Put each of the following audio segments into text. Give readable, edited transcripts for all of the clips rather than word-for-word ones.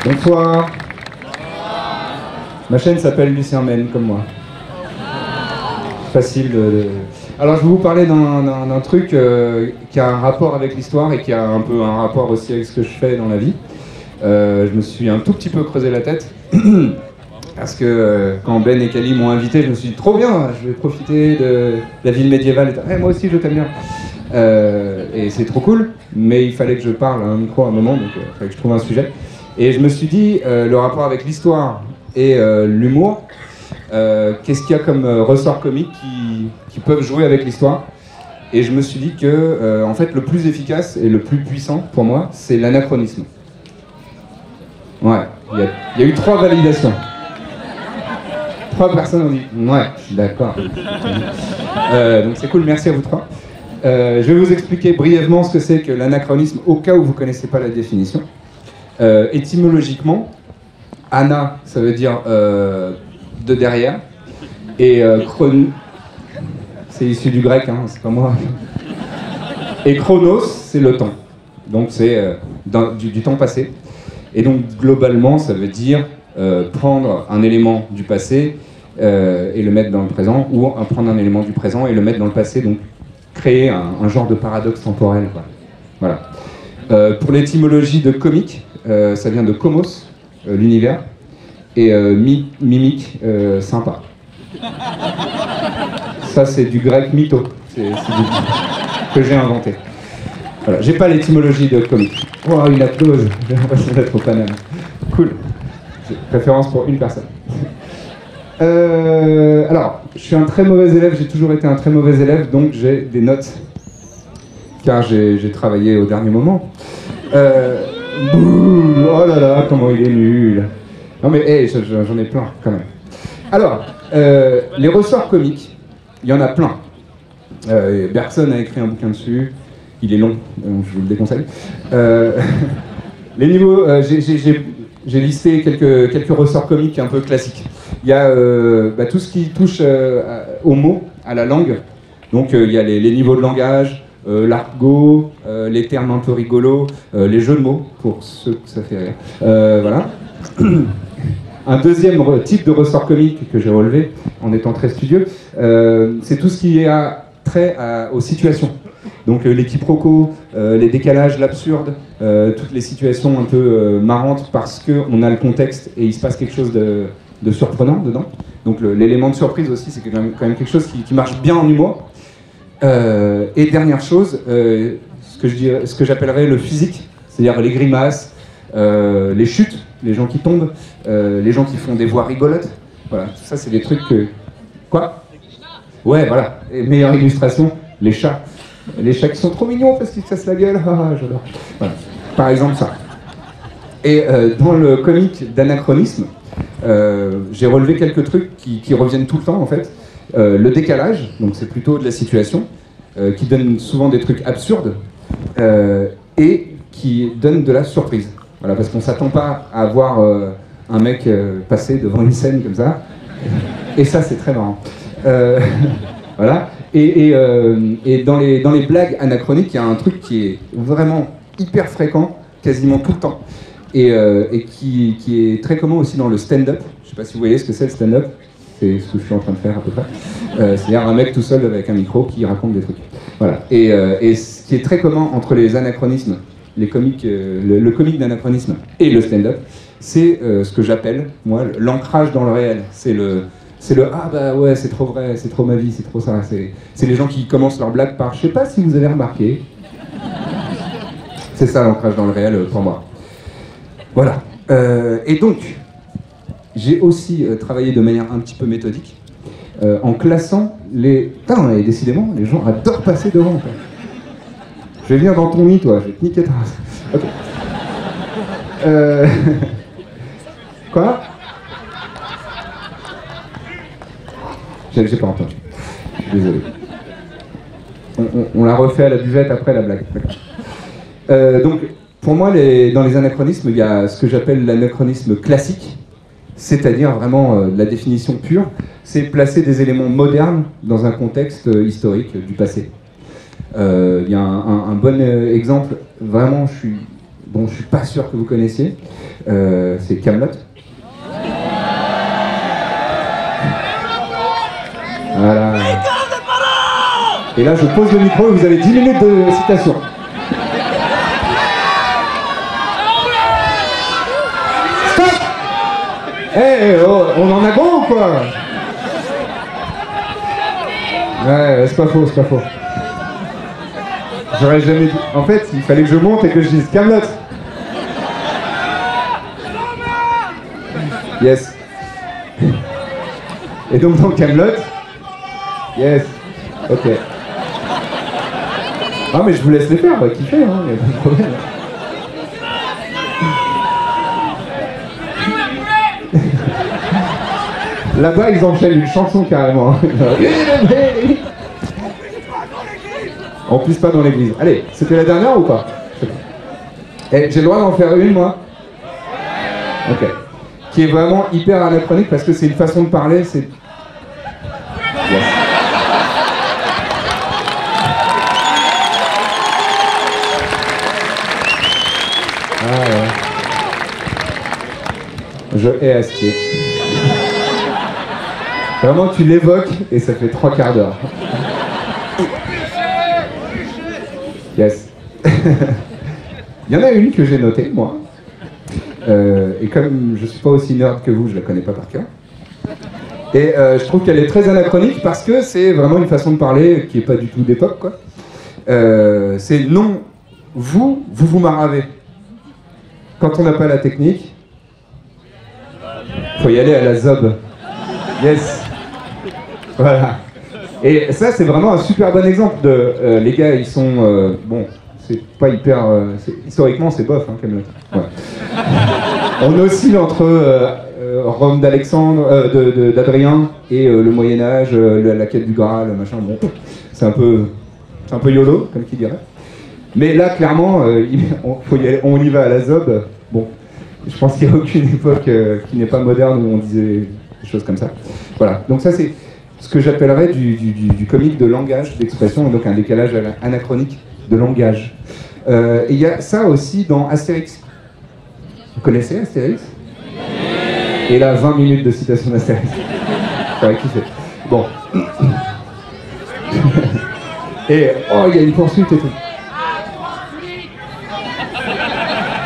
Bonsoir. Ma chaîne s'appelle Lucien Men, comme moi. Facile de... Alors je vais vous parler d'un truc qui a un rapport avec l'histoire et qui a un peu un rapport aussi avec ce que je fais dans la vie. Je me suis un tout petit peu creusé la tête. Parce que quand Ben et Kali m'ont invité, je me suis dit trop bien, je vais profiter de la ville médiévale. Moi aussi je t'aime bien. Et c'est trop cool, mais il fallait que je parle à un micro à un moment, donc il fallait que je trouve un sujet. Et je me suis dit, le rapport avec l'histoire et l'humour, qu'est-ce qu'il y a comme ressort comique qui peuvent jouer avec l'histoire. Et je me suis dit que, en fait, le plus efficace et le plus puissant pour moi, c'est l'anachronisme. Ouais, il y a eu 3 validations. 3 personnes ont dit ouais, je suis d'accord. Donc c'est cool, merci à vous 3. Je vais vous expliquer brièvement ce que c'est que l'anachronisme au cas où vous ne connaissez pas la définition. Étymologiquement, ana, ça veut dire de derrière, et c'est issu du grec, hein, c'est pas moi. Et chronos, c'est le temps. Donc c'est du temps passé. Et donc globalement, ça veut dire prendre un élément du passé et le mettre dans le présent, ou prendre un élément du présent et le mettre dans le passé, donc créer un genre de paradoxe temporel, quoi. Voilà. Pour l'étymologie de comique, ça vient de komos, l'univers, et mimique, sympa. Ça c'est du grec mytho, que j'ai inventé. Voilà. J'ai pas l'étymologie de comique. Oh, une applause, j'ai l'impression d'être au Paname. Cool. Préférence pour une personne. Alors, je suis un très mauvais élève, j'ai toujours été un très mauvais élève, donc j'ai des notes, car j'ai travaillé au dernier moment. Oh là là, comment il est nul. Non mais, hey, j'en ai plein, quand même. Alors, les ressorts comiques, il y en a plein. Bergson a écrit un bouquin dessus, il est long, je vous le déconseille. Les niveaux, j'ai listé quelques ressorts comiques un peu classiques. Il y a tout ce qui touche aux mots, à la langue. Donc il y a les niveaux de langage, l'argot, les termes un peu rigolos, les jeux de mots, pour ceux que ça fait rire. Voilà. Un deuxième type de ressort comique que j'ai relevé, en étant très studieux, c'est tout ce qui a trait aux situations. Donc les quiproquos, les décalages, l'absurde, toutes les situations un peu marrantes parce qu'on a le contexte et il se passe quelque chose de surprenant dedans. Donc l'élément de surprise aussi, c'est quand même quelque chose qui marche bien en humour. Et dernière chose, ce que j'appellerais le physique, c'est-à-dire les grimaces, les chutes, les gens qui tombent, les gens qui font des voix rigolotes. Voilà, tout ça c'est des trucs que... Quoi ? Ouais, voilà. Et meilleure illustration, les chats. Les chats qui sont trop mignons parce qu'ils se cassent la gueule. Ah, j'adore. Voilà. Par exemple ça. Et dans le comique d'anachronisme, j'ai relevé quelques trucs qui reviennent tout le temps en fait. Le décalage, donc c'est plutôt de la situation, qui donne souvent des trucs absurdes et qui donne de la surprise. Voilà, parce qu'on s'attend pas à voir un mec passer devant une scène comme ça. Et ça c'est très marrant. Voilà. Et dans les blagues anachroniques, il y a un truc qui est vraiment hyper fréquent, quasiment tout le temps, et qui est très commun aussi dans le stand-up. Je ne sais pas si vous voyez ce que c'est le stand-up, c'est ce que je suis en train de faire à peu près. C'est-à-dire un mec tout seul avec un micro qui raconte des trucs. Voilà. Et ce qui est très commun entre les anachronismes, les comiques, le comique d'anachronisme et le stand-up, c'est ce que j'appelle, moi, l'ancrage dans le réel. C'est le ah bah ouais, c'est trop vrai, c'est trop ma vie, c'est trop ça. C'est les gens qui commencent leur blague par je sais pas si vous avez remarqué. C'est ça l'ancrage dans le réel pour moi. Voilà. Et donc, j'ai aussi travaillé de manière un petit peu méthodique en classant les. Putain, et décidément, les gens adorent passer devant. Quoi. Je vais venir dans ton nid, toi, je vais te niquer ta race. Ok. Quoi ? J'ai pas entendu. Je suis désolé. On l'a refait à la buvette après la blague. Donc, pour moi, dans les anachronismes, il y a ce que j'appelle l'anachronisme classique, c'est-à-dire vraiment la définition pure, c'est placer des éléments modernes dans un contexte historique du passé. Il y a un bon exemple, vraiment, bon, je suis pas sûr que vous connaissiez. C'est Kaamelott. Voilà. Et là, je pose le micro et vous avez 10 minutes de citation. Stop! Eh, oh, on en a gros ou quoi? Ouais, c'est pas faux, c'est pas faux. J'aurais jamais dit... En fait, il fallait que je monte et que je dise Kaamelott. Yes. Et donc dans Kaamelott... Yes. Ok. Ah mais je vous laisse les faire, bah kiffez, hein, y a pas de problème. Là-bas, ils enchaînent une chanson carrément. On pisse pas dans l'église. Allez, c'était la dernière ou pas? Eh, j'ai le droit d'en faire une, moi? Ok. Qui est vraiment hyper anachronique parce que c'est une façon de parler, c'est... Yes. Ah ouais. Je hais Astier. Vraiment, tu l'évoques et ça fait 3 quarts d'heure. Yes. Il y en a une que j'ai notée, moi. Et comme je suis pas aussi nerd que vous, je la connais pas par cœur. Et je trouve qu'elle est très anachronique parce que c'est vraiment une façon de parler qui est pas du tout d'époque, quoi. C'est non, vous maravez. Quand on n'a pas la technique, faut y aller à la zob. Yes. Voilà. Et ça, c'est vraiment un super bon exemple de... les gars, ils sont... bon, c'est pas hyper... historiquement, c'est bof, hein, Kaamelott. Ouais. On oscille entre Rome d'Alexandre, d'Adrien et le Moyen-Âge, la quête du Graal, machin. Bon, c'est un peu YOLO, comme qui dirait. Mais là, clairement, on y va à la zob. Bon, je pense qu'il n'y a aucune époque qui n'est pas moderne où on disait des choses comme ça. Voilà, donc ça c'est ce que j'appellerais du comique de langage, d'expression, donc un décalage anachronique de langage. Et il y a ça aussi dans Astérix. Vous connaissez Astérix? Et là, 20 minutes de citation d'Astérix. J'aurais kiffé. Bon. Et, oh, il y a une poursuite et tout.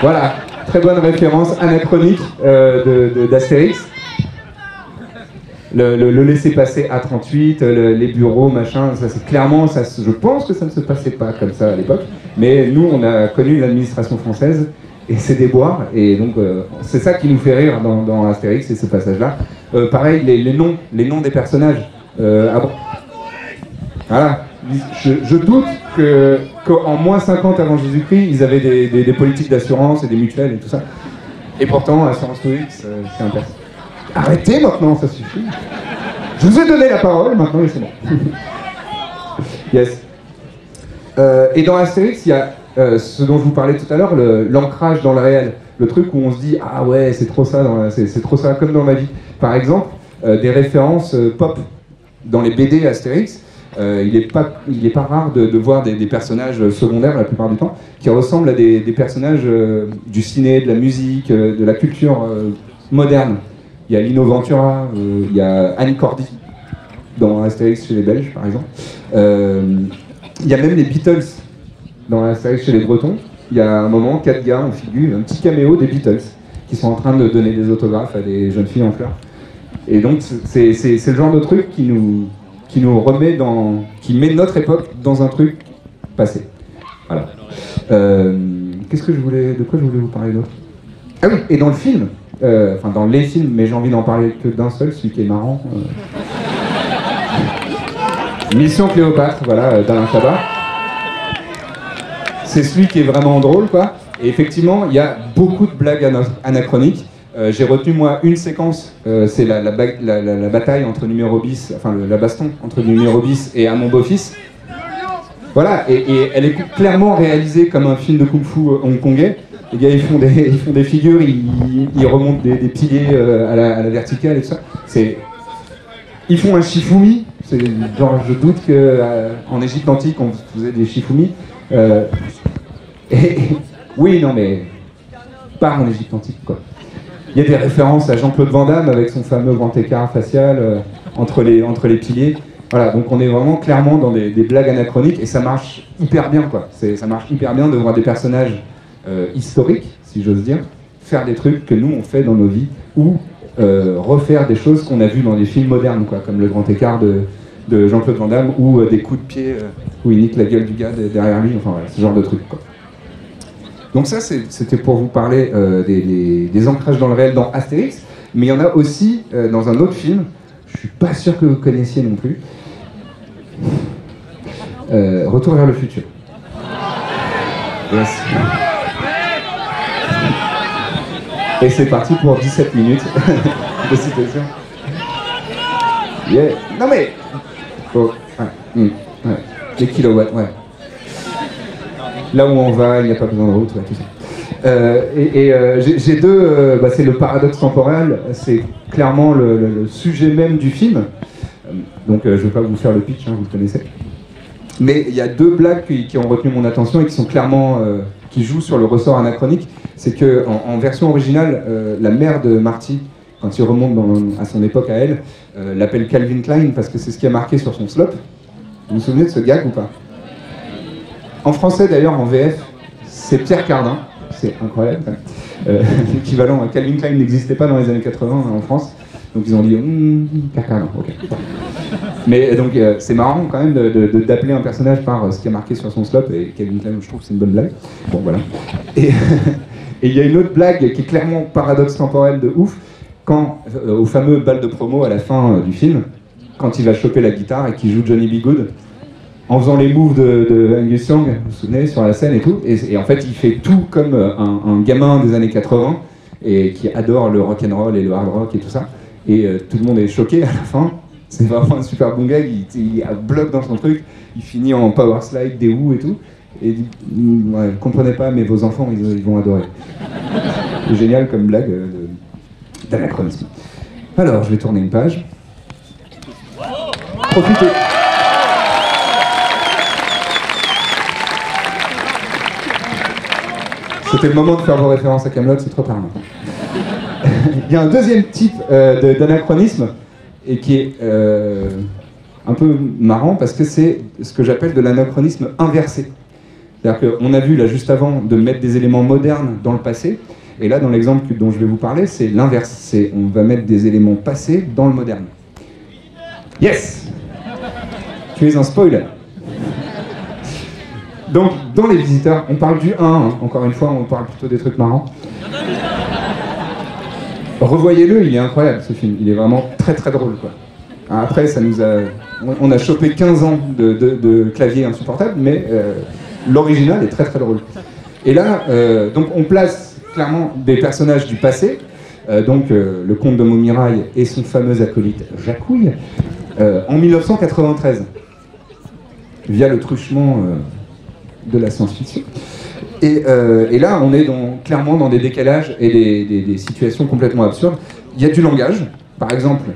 Voilà, très bonne référence anachronique d'Astérix. Le laisser-passer A38, les bureaux, machin, ça c'est clairement, ça, je pense que ça ne se passait pas comme ça à l'époque, mais nous on a connu l'administration française et ses déboires, et donc c'est ça qui nous fait rire dans Astérix, et ce passage-là. Pareil, les noms des personnages. Voilà, je doute qu'en moins 50 avant Jésus-Christ, ils avaient des politiques d'assurance et des mutuelles et tout ça. Et pourtant, Assurance X, c'est un personnage. Arrêtez maintenant, ça suffit. Je vous ai donné la parole, maintenant laissez-moi. Yes. Et dans Astérix, il y a ce dont je vous parlais tout à l'heure, l'ancrage dans le réel. Le truc où on se dit, ah ouais, c'est trop ça, c'est trop ça comme dans ma vie. Par exemple, des références pop dans les BD Astérix. Il est pas rare de voir des personnages secondaires la plupart du temps qui ressemblent à des personnages du ciné, de la musique, de la culture moderne. Il y a Lino Ventura, il y a Annie Cordy dans Astérix chez les Belges par exemple. Il y a même les Beatles dans Astérix chez les Bretons. Il y a un moment, 4 gars ont figure, un petit caméo des Beatles qui sont en train de donner des autographes à des jeunes filles en fleurs. Et donc c'est le genre de truc qui nous remet qui met notre époque dans un truc passé. Voilà. De quoi je voulais vous parler d'autre? Ah oui, et dans le film, enfin dans les films, mais j'ai envie d'en parler que d'un seul, celui qui est marrant. Mission Cléopâtre, voilà, d'Alain Chabat. C'est celui qui est vraiment drôle, quoi. Et effectivement, il y a beaucoup de blagues anachroniques. J'ai retenu moi une séquence, c'est la bataille entre numéro bis, enfin la baston entre numéro bis et Amon Beau-Fils. Voilà, et elle est clairement réalisée comme un film de kung-fu hongkongais. Les gars ils font des figures, ils remontent des piliers à la verticale et tout ça. Ils font un shifumi, c'est genre je doute qu'en Égypte antique on faisait des shifumi. Et Oui, non, mais pas en Égypte antique, quoi. Il y a des références à Jean-Claude Van Damme avec son fameux grand écart facial entre les piliers. Voilà, donc on est vraiment clairement dans des blagues anachroniques et ça marche hyper bien, quoi. Ça marche hyper bien de voir des personnages historiques, si j'ose dire, faire des trucs que nous on fait dans nos vies ou refaire des choses qu'on a vues dans des films modernes, quoi, comme le grand écart de Jean-Claude Van Damme ou des coups de pied où il nique la gueule du gars derrière lui, enfin voilà, ce genre de trucs, quoi. Donc ça, c'était pour vous parler des ancrages dans le réel dans Astérix, mais il y en a aussi dans un autre film, je suis pas sûr que vous connaissiez non plus, Retour vers le futur. Yes. Et c'est parti pour 17 minutes de citation. Yeah. Non mais... Oh, ouais, ouais. Les kilowatts, ouais. Là où on va, il n'y a pas besoin de route, ouais, tout ça. J'ai deux... c'est le paradoxe temporel, c'est clairement le sujet même du film. Donc je ne vais pas vous faire le pitch, hein, vous le connaissez. Mais il y a deux blagues qui ont retenu mon attention et qui sont clairement... qui jouent sur le ressort anachronique. C'est qu'en version originale, la mère de Marty, quand il remonte à son époque à elle, l'appelle Calvin Klein parce que c'est ce qui a marqué sur son slop. Vous vous souvenez de ce gag ou pas? En français d'ailleurs, en VF, c'est Pierre Cardin. C'est incroyable. L'équivalent à Calvin Klein n'existait pas dans les années 80 en France. Donc ils ont dit Pierre Cardin, ok. Mais donc c'est marrant quand même d'appeler un personnage par ce qui a marqué sur son slop, et Calvin Klein, je trouve que c'est une bonne blague. Bon voilà. Et il y a une autre blague qui est clairement paradoxe temporel de ouf, quand au fameux bal de promo à la fin du film, quand il va choper la guitare et qu'il joue Johnny B. Good, en faisant les moves de Angus Young, vous vous souvenez, sur la scène et tout, et en fait il fait tout comme un gamin des années 80, et qui adore le rock'n'roll et le hard rock et tout ça, et tout le monde est choqué à la fin. C'est vraiment un super bon gag, il a bloc dans son truc, il finit en power slide, des Who et tout, et il dit ouais, comprenez pas, mais vos enfants ils vont adorer. C'est génial comme blague d'anachronisme. Alors je vais tourner une page. Profitez. C'était le moment de faire vos références à Kaamelott, c'est trop tard maintenant. Il y a un deuxième type d'anachronisme, et qui est un peu marrant parce que c'est ce que j'appelle de l'anachronisme inversé. C'est-à-dire qu'on a vu là juste avant de mettre des éléments modernes dans le passé, et là dans l'exemple dont je vais vous parler, c'est l'inverse. C'est on va mettre des éléments passés dans le moderne. Yes! Tu es un spoiler. Donc dans Les Visiteurs, on parle du 1, hein. Encore une fois on parle plutôt des trucs marrants. Revoyez-le, il est incroyable ce film, il est vraiment très très drôle, quoi. Après, on a chopé 15 ans de clavier insupportable, mais l'original est très très drôle. Et là, donc on place clairement des personnages du passé, donc le comte de Montmirail et son fameux acolyte Jacouille, en 1993, via le truchement de la science-fiction. Et là, on est clairement dans des décalages et des situations complètement absurdes. Il y a du langage. Par exemple,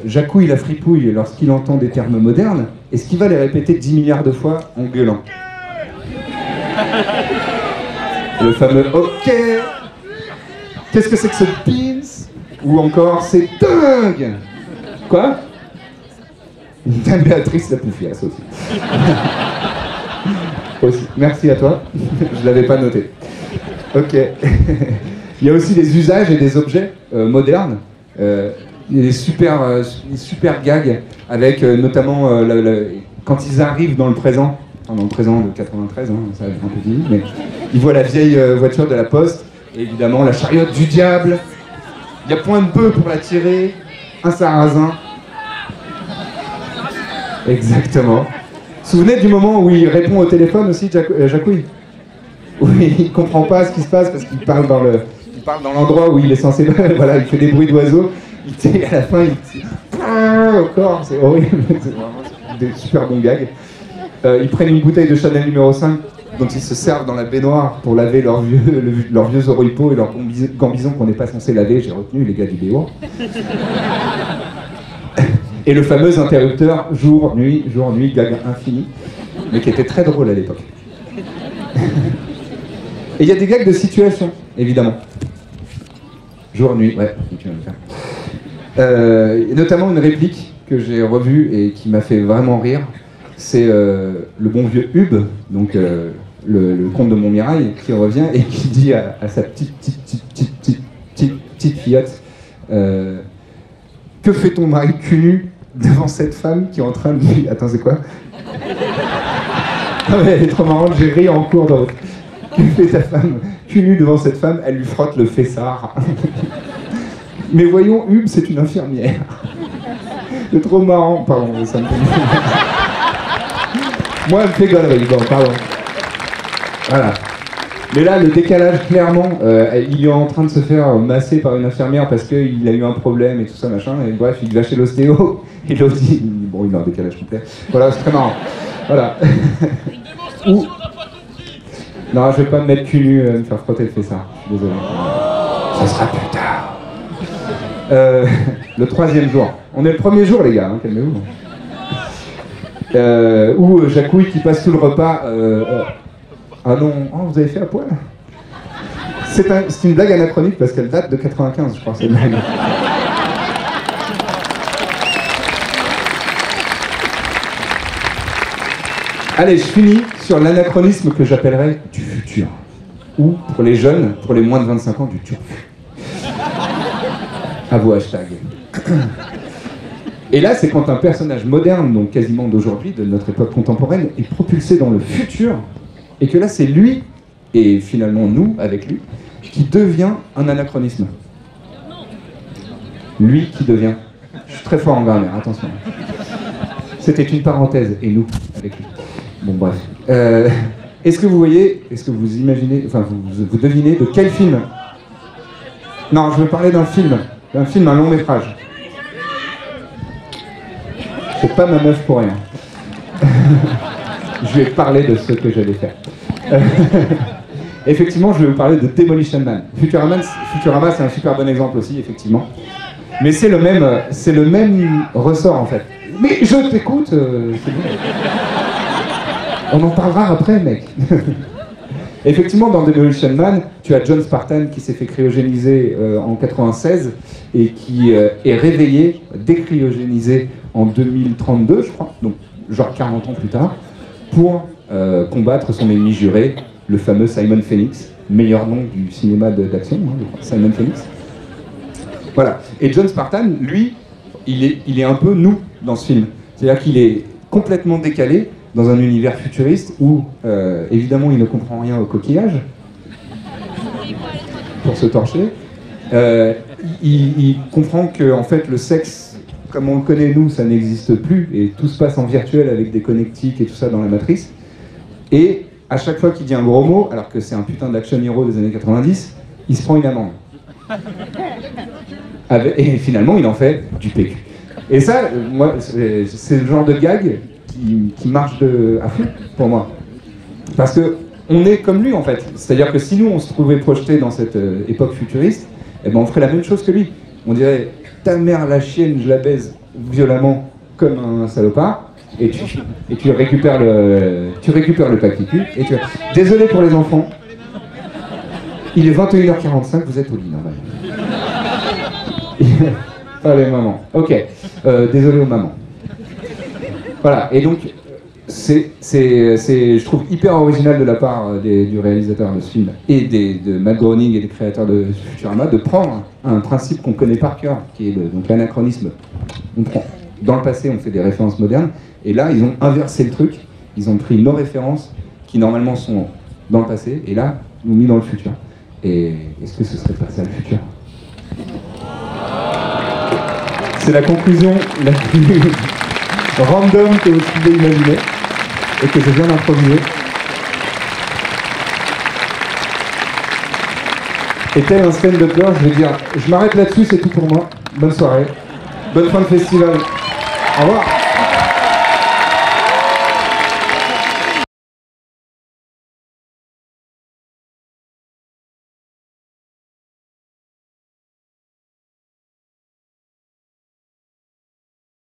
Jacouille la fripouille, lorsqu'il entend des termes modernes, est-ce qu'il va les répéter 10 milliards de fois en gueulant? Le fameux « Ok !» Qu'est-ce que c'est que ce « Beans ?» Ou encore « C'est dingue !» Quoi? Béatrice la Pouffiasse aussi. Aussi. Merci à toi, je l'avais pas noté. Ok. Il y a aussi des usages et des objets modernes. Il y a des super gags avec notamment quand ils arrivent dans le présent, enfin, dans le présent de 93, hein, ça va être un peu vieilli, mais ils voient la vieille voiture de la poste, et évidemment la chariote du diable. Il y a point de bœuf pour la tirer, un sarrasin. Exactement. Souvenez du moment où il répond au téléphone aussi, Jacouille? Oui, il comprend pas ce qui se passe parce qu'il parle dans l'endroit où il est censé... Voilà, il fait des bruits d'oiseaux. À la fin, il... au corps, c'est horrible. C'est vraiment des super bons gags. Ils prennent une bouteille de Chanel numéro 5 dont ils se servent dans la baignoire pour laver leurs vieux oripeaux et leurs gambisons qu'on n'est pas censé laver. J'ai retenu les gars du BO. Et le fameux interrupteur jour, nuit, gag infini, mais qui était très drôle à l'époque. Et il y a des gags de situation, évidemment. Jour, nuit, ouais, tu vas me faire. Et notamment une réplique que j'ai revue et qui m'a fait vraiment rire. C'est le bon vieux Hub, donc le comte de Montmirail, qui revient et qui dit à sa petite fillette que fait ton mari cul nu devant cette femme qui est en train de lui... Attends, c'est quoi? Ah ouais, elle est trop marrante, j'ai ri en cours de route. Que fait ta femme cul nu devant cette femme? Elle lui frotte le fessard. Mais voyons, Hub, c'est une infirmière. C'est trop marrant. Pardon, ça me fait... Moi, elle me fait gonnerie. Bon, pardon. Voilà. Mais là, le décalage, clairement, il est en train de se faire masser par une infirmière parce qu'il a eu un problème et tout ça, machin. Et bref, il va chez l'ostéo. Et l'autre dit... Bon, il a un décalage complet. Voilà, c'est très marrant. Voilà. Ou... Non, je vais pas me mettre cul nu, me faire frotter le fessard. Je suis désolé. Ça sera plus tard. Le 3e jour. On est le 1er jour, les gars, hein, calmez-vous. Où Jacouille qui passe tout le repas. Ah non, oh, vous avez fait à poil? C'est une blague anachronique parce qu'elle date de 95, je crois, cette blague. Allez, je finis sur l'anachronisme que j'appellerais du futur. Ou, pour les jeunes, pour les moins de 25 ans, du turfu. À vos hashtags. Et là, c'est quand un personnage moderne, donc quasiment d'aujourd'hui, de notre époque contemporaine, est propulsé dans le futur, et que là, c'est lui, et finalement nous, avec lui, qui devient un anachronisme. Lui qui devient. Je suis très fort en grammaire, attention. C'était une parenthèse, et nous, avec lui. Bon, bref. Est-ce que vous voyez, est-ce que vous imaginez, enfin, vous devinez de quel film? Non, je veux parler d'un film, un long métrage. C'est pas ma meuf pour rien. Je vais parler de ce que j'allais faire. Effectivement, je vais vous parler de Demolition Man. Futurama, c'est un super bon exemple aussi, effectivement. Mais c'est le même ressort, en fait. Mais je t'écoute, c'est bon. On en parlera après, mec. Effectivement, dans Demolition Man, tu as John Spartan qui s'est fait cryogéniser en 96 et qui est réveillé, décryogénisé en 2032, je crois, donc genre 40 ans plus tard, pour combattre son ennemi juré, le fameux Simon Phoenix, meilleur nom du cinéma d'action, hein, je crois, Simon Phoenix. Voilà. Et John Spartan, lui, il est un peu nous dans ce film. C'est-à-dire qu'il est complètement décalé dans un univers futuriste où, évidemment, il ne comprend rien au coquillage, pour se torcher. Il comprend que, en fait, le sexe, comme on le connaît, nous, ça n'existe plus, et tout se passe en virtuel avec des connectiques et tout ça dans la matrice. Et à chaque fois qu'il dit un gros mot, alors que c'est un putain d'action hero des années 90, il se prend une amende. Et finalement, il en fait du PQ. Et ça, moi, c'est le genre de gag qui marche à fond pour moi. Parce que on est comme lui, en fait. C'est-à-dire que si nous, on se trouvait projeté dans cette époque futuriste, eh ben, on ferait la même chose que lui. On dirait, ta mère, la chienne, je la baise violemment comme un salopard, et tu récupères le paquet cul, et tu... Désolé pour les enfants, il est 21h45, vous êtes au lit, normalement. Pas les mamans. Ok, désolé aux mamans. Voilà, et donc, c'est, je trouve, hyper original de la part du réalisateur de ce film et de Matt Groening et des créateurs de Futurama de prendre un principe qu'on connaît par cœur, qui est donc l'anachronisme. On prend, dans le passé, on fait des références modernes, et là, ils ont inversé le truc. Ils ont pris nos références, qui normalement sont dans le passé, et là, nous mis dans le futur. Et est-ce que ce serait pas ça le futur? C'est la conclusion la plus random que vous pouvez imaginer et que je viens d'improviser. Et tel un stand-upper, je vais dire, je m'arrête là-dessus, c'est tout pour moi. Bonne soirée, bonne fin de festival. Au revoir.